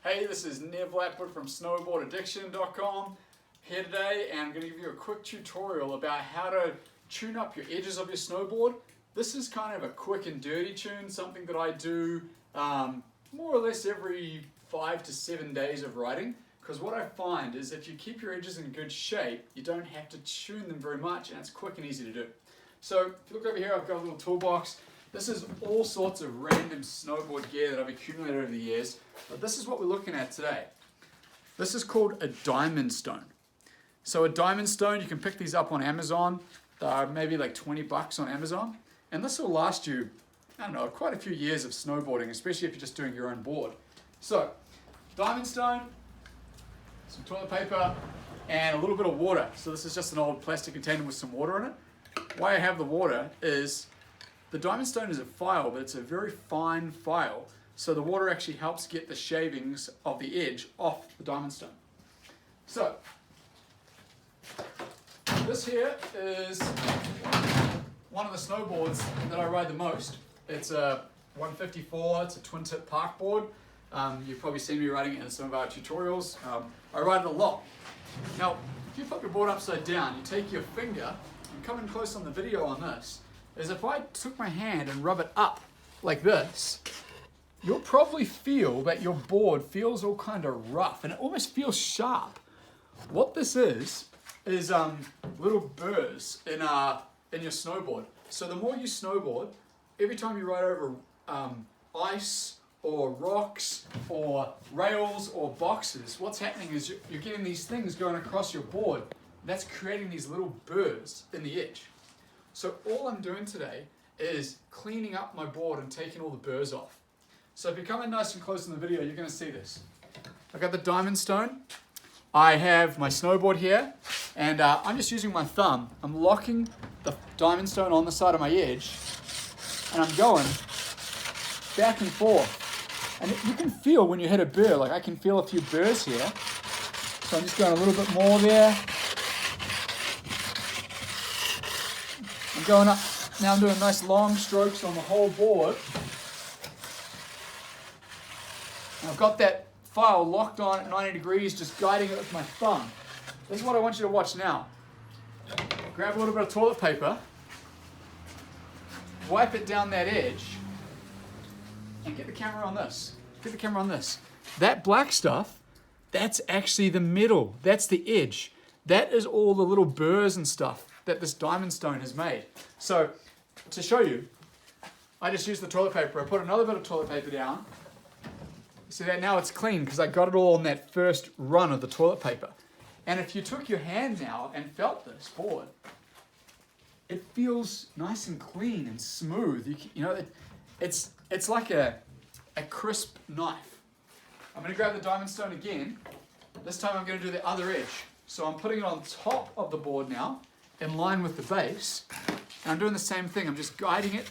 Hey, this is Nev Lapwood from snowboardaddiction.com here today, and I'm going to give you a quick tutorial about how to tune up your edges of your snowboard. This is kind of a quick and dirty tune, something that I do more or less every 5 to 7 days of riding, because what I find is if you keep your edges in good shape, you don't have to tune them very much, and it's quick and easy to do. So if you look over here, I've got a little toolbox. This is all sorts of random snowboard gear that I've accumulated over the years, but this is what we're looking at today. This is called a diamond stone. So a diamond stone, you can pick these up on Amazon. They're maybe like 20 bucks on Amazon, and this will last you, I don't know, quite a few years of snowboarding, especially if you're just doing your own board. So, diamond stone, some toilet paper, and a little bit of water. So this is just an old plastic container with some water in it. Why I have the water is the diamond stone is a file, but it's a very fine file. So the water actually helps get the shavings of the edge off the diamond stone. So, this here is one of the snowboards that I ride the most. It's a 154, it's a twin tip park board. You've probably seen me riding it in some of our tutorials. I ride it a lot. Now, if you flip your board upside down, you take your finger, and come in close on the video on this, is if I took my hand and rub it up like this, you'll probably feel that your board feels all kind of rough and it almost feels sharp. What this is little burrs in your snowboard. So the more you snowboard, every time you ride over ice or rocks or rails or boxes, what's happening is you're getting these things going across your board. That's creating these little burrs in the edge. So all I'm doing today is cleaning up my board and taking all the burrs off. So if you come in nice and close in the video, you're going to see this. I've got the diamond stone. I have my snowboard here, and I'm just using my thumb. I'm locking the diamond stone on the side of my edge, and I'm going back and forth. And you can feel when you hit a burr, like I can feel a few burrs here. So I'm just going a little bit more there. I'm going up, now I'm doing nice long strokes on the whole board. And I've got that file locked on at 90 degrees, just guiding it with my thumb. This is what I want you to watch now. Grab a little bit of toilet paper, wipe it down that edge, and get the camera on this. Get the camera on this. That black stuff, that's actually the middle. That's the edge. That is all the little burrs and stuff that this diamond stone has made. So, to show you, I just used the toilet paper. I put another bit of toilet paper down. See that now it's clean because I got it all on that first run of the toilet paper. And if you took your hand now and felt this board, it feels nice and clean and smooth. You know, it's like a crisp knife. I'm going to grab the diamond stone again. This time I'm going to do the other edge. So I'm putting it on top of the board now, in line with the base. And I'm doing the same thing. I'm just guiding it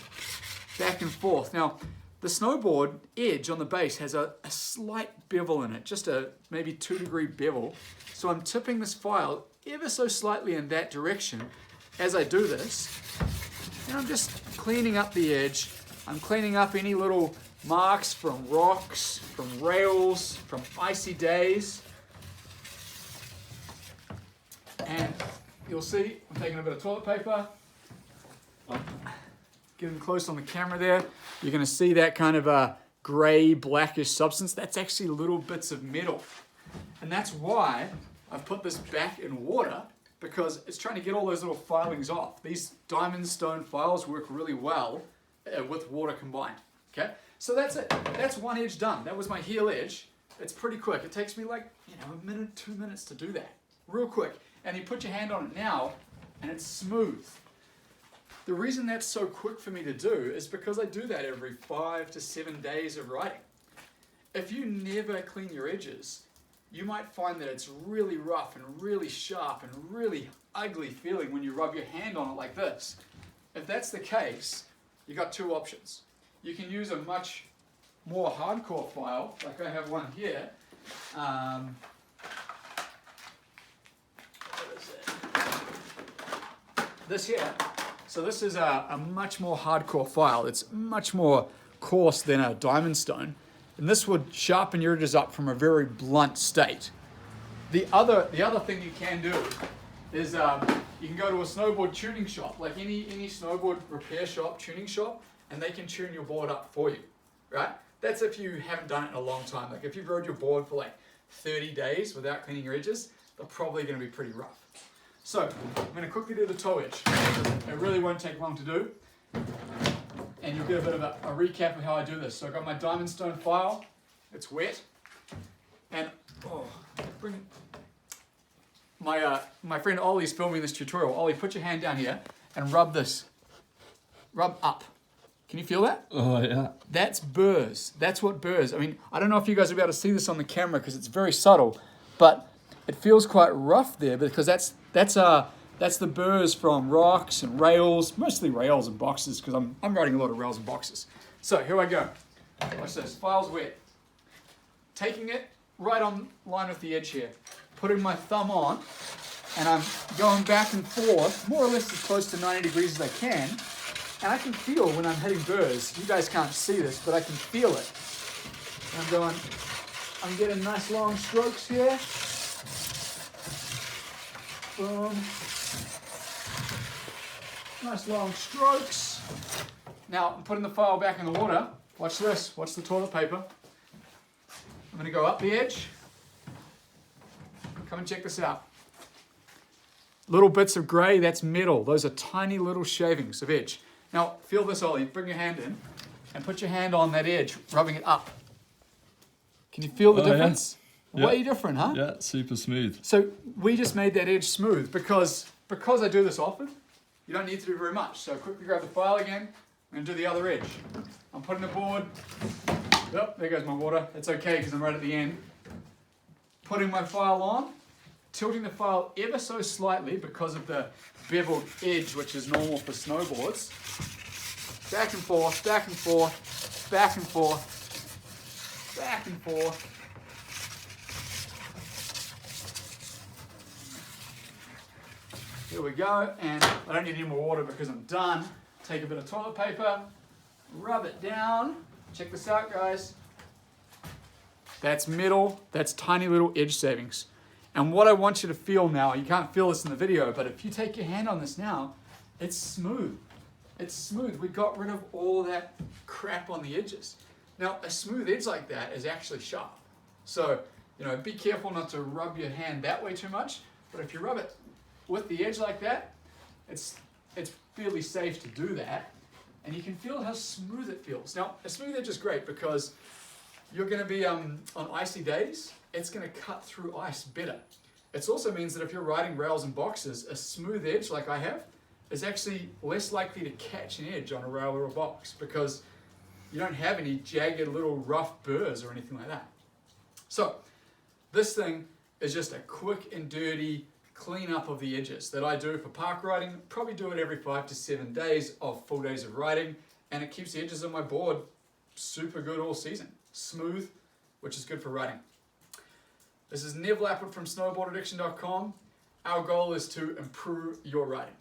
back and forth. Now, the snowboard edge on the base has a slight bevel in it, just a maybe 2-degree bevel. So I'm tipping this file ever so slightly in that direction as I do this. And I'm just cleaning up the edge. I'm cleaning up any little marks from rocks, from rails, from icy days. And you'll see I'm taking a bit of toilet paper. Getting close on the camera there, you're going to see that kind of a grey, blackish substance. That's actually little bits of metal. And that's why I've put this back in water, because it's trying to get all those little filings off. These diamond stone files work really well with water combined. Okay, so that's it. That's one edge done. That was my heel edge. It's pretty quick. It takes me like, a minute, 2 minutes to do that. Real quick. And you put your hand on it now, and it's smooth. The reason that's so quick for me to do is because I do that every 5 to 7 days of riding. If you never clean your edges, you might find that it's really rough and really sharp and really ugly feeling when you rub your hand on it like this. If that's the case, you've got two options. You can use a much more hardcore file, like I have one here. This here. So this is a much more hardcore file. It's much more coarse than a diamond stone. And this would sharpen your edges up from a very blunt state. The other thing you can do is you can go to a snowboard tuning shop, like any snowboard repair shop, tuning shop, and they can tune your board up for you, right? That's if you haven't done it in a long time. Like if you've rode your board for like 30 days without cleaning your edges, they're probably going to be pretty rough. So I'm going to quickly do the toe edge. It really won't take long to do. And you'll get a bit of a recap of how I do this. So I've got my diamond stone file. It's wet. And my friend Ollie's filming this tutorial. Ollie, put your hand down here and rub this. Rub up. Can you feel that? Oh, yeah. That's burrs. That's what burrs. I mean, I don't know if you guys will be able to see this on the camera because it's very subtle, but it feels quite rough there because that's the burrs from rocks and rails, mostly rails and boxes because I'm riding a lot of rails and boxes. So here I go. Watch this. File's wet. Taking it right on line with the edge here. Putting my thumb on, and I'm going back and forth, more or less as close to 90 degrees as I can. And I can feel when I'm hitting burrs. You guys can't see this, but I can feel it. And I'm getting nice long strokes here. Boom. Nice long strokes. Now I'm putting the file back in the water. Watch this. Watch the toilet paper. I'm going to go up the edge. Come and check this out. Little bits of grey, that's metal. Those are tiny little shavings of edge. Now, feel this, Ollie. Bring your hand in and put your hand on that edge, rubbing it up. Can you feel the difference? Yeah. Way different, huh? Yeah, super smooth. So we just made that edge smooth because I do this often, you don't need to do very much. So quickly grab the file again. I'm going to do the other edge. I'm putting the board. Oh, there goes my water. It's okay because I'm right at the end. Putting my file on. Tilting the file ever so slightly because of the beveled edge, which is normal for snowboards. Back and forth, back and forth, back and forth, back and forth. Here we go, and I don't need any more water because I'm done. Take a bit of toilet paper, rub it down. Check this out, guys. That's metal, that's tiny little edge savings. And what I want you to feel now, you can't feel this in the video, but if you take your hand on this now, it's smooth. It's smooth. We got rid of all that crap on the edges. Now, a smooth edge like that is actually sharp. So, be careful not to rub your hand that way too much, but if you rub it with the edge like that, it's fairly safe to do that. And you can feel how smooth it feels. Now, a smooth edge is great because you're going to be on icy days, it's going to cut through ice better. It also means that if you're riding rails and boxes, a smooth edge like I have is actually less likely to catch an edge on a rail or a box because you don't have any jagged little rough burrs or anything like that. So this thing is just a quick and dirty clean up of the edges that I do for park riding. Probably do it every 5 to 7 days of full days of riding, and it keeps the edges of my board super good all season. Smooth, which is good for riding. This is Nev Lapwood from snowboardaddiction.com. Our goal is to improve your riding.